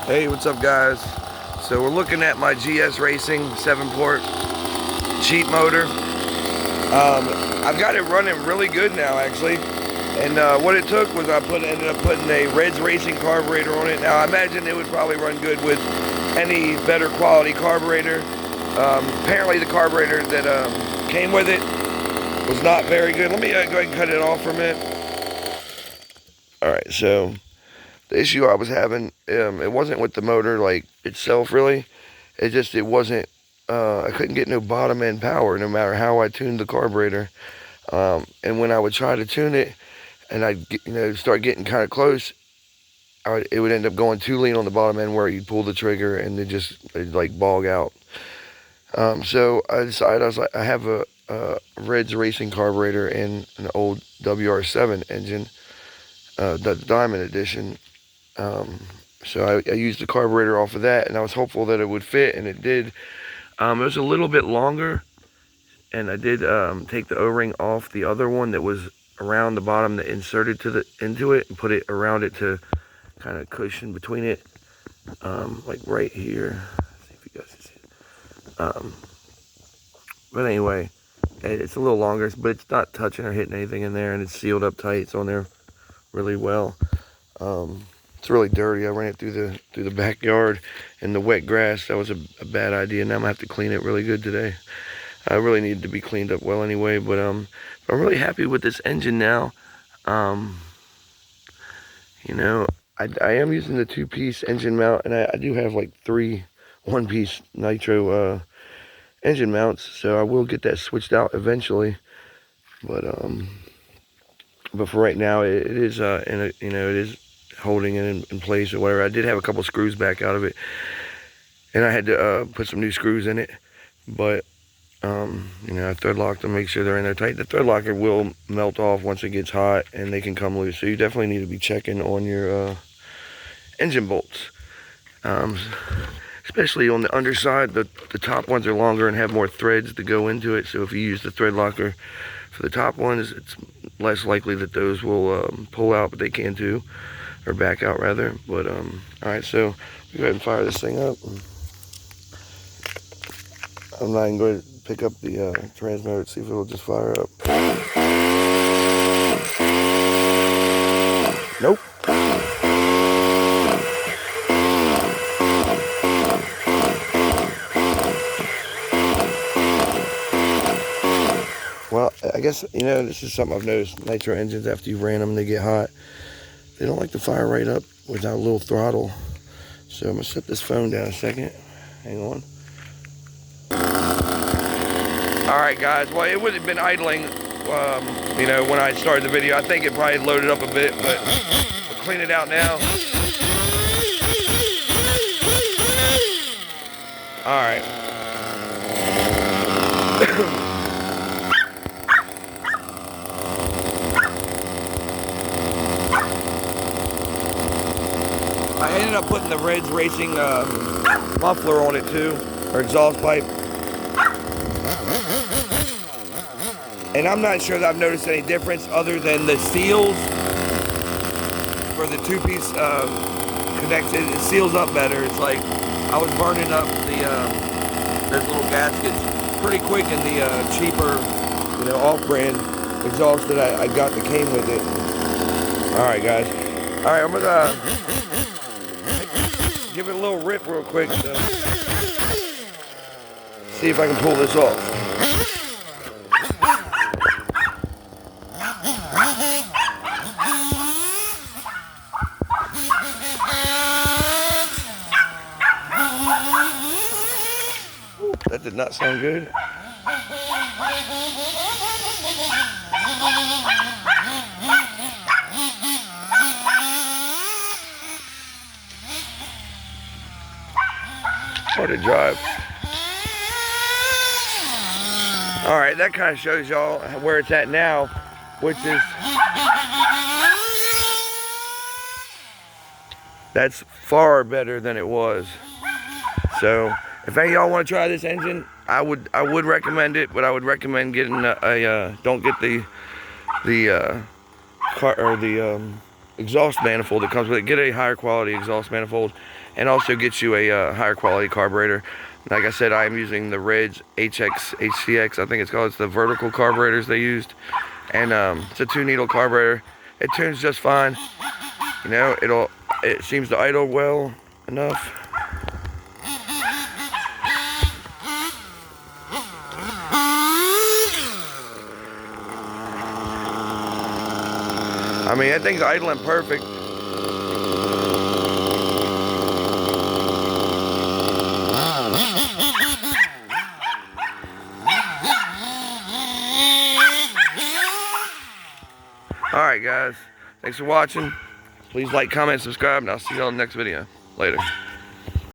Hey, what's up guys? So we're looking at my GS Racing 7-port cheap motor. I've got it running really good now actually. And what it took was I ended up putting a Reds Racing carburetor on it. Now I imagine it would probably run good with any better quality carburetor. Apparently the carburetor that came with it was not very good. Let me go ahead and cut it off for a minute. Alright, so the issue I was having, it wasn't with the motor like itself really. It wasn't, I couldn't get no bottom end power no matter how I tuned the carburetor. And when I would try to tune it and I'd start getting kind of close, it would end up going too lean on the bottom end where you'd pull the trigger and it'd like bog out. So I decided, I was like, I have a Reds Racing carburetor in an old WR7 engine, the Diamond Edition. So I used the carburetor off of that, and I was hopeful that it would fit, and it did. It was a little bit longer, and I did take the O-ring off the other one that was around the bottom that inserted into it, and put it around it to kind of cushion between it, like right here. Let's see if you guys can see it. But anyway, it's a little longer, but it's not touching or hitting anything in there, and it's sealed up tight. It's on there really well. It's really dirty. I ran it through the backyard in the wet grass. That was a bad idea. Now I'm gonna have to clean it really good today. I really needed to be cleaned up well anyway, but I'm really happy with this engine now. You know, I am using the 2-piece engine mount, and I do have like 3 1-piece Nitro engine mounts, so I will get that switched out eventually. But for right now, it is it is holding it in place or whatever. I did have a couple screws back out of it, and I had to put some new screws in it, but I thread locked them, make sure they're in there tight. The thread locker will melt off once it gets hot and they can come loose, so you definitely need to be checking on your engine bolts, especially on the underside. The top ones are longer and have more threads to go into it, so if you use the thread locker for the top ones, it's less likely that those will pull out, but they can too, or back out rather. But all right, so we go ahead and fire this thing up. I'm not even going to pick up the transmitter to see if it'll just fire up. Nope. Well, I guess, this is something I've noticed. Nitro engines, after you've ran them, they get hot. They don't like to fire right up without a little throttle. So I'm going to set this phone down a second. Hang on. Alright guys, well it would have been idling, when I started the video. I think it probably loaded up a bit, but we'll clean it out now. Alright. I ended up putting the Reds Racing muffler on it too, or exhaust pipe. And I'm not sure that I've noticed any difference other than the seals for the 2-piece connected. It seals up better. It's like I was burning up those little gaskets pretty quick in the cheaper, off-brand exhaust that I got that came with it. All right, guys. All right, I'm gonna give it a little rip real quick. So see if I can pull this off. That did not sound good. Hard to drive. All right, that kind of shows y'all where it's at now, which is, that's far better than it was. So if any of y'all want to try this engine, I would recommend it, but I would recommend getting don't get the exhaust manifold that comes with it. Get a higher quality exhaust manifold, and also get you a higher quality carburetor. Like I said, I am using the Reds HCX, I think it's called. It's the vertical carburetors they used, and it's a 2-needle carburetor. It tunes just fine. You know, it seems to idle well enough. I mean, that thing's idling perfect. Alright guys, thanks for watching. Please like, comment, subscribe, and I'll see you on the next video. Later.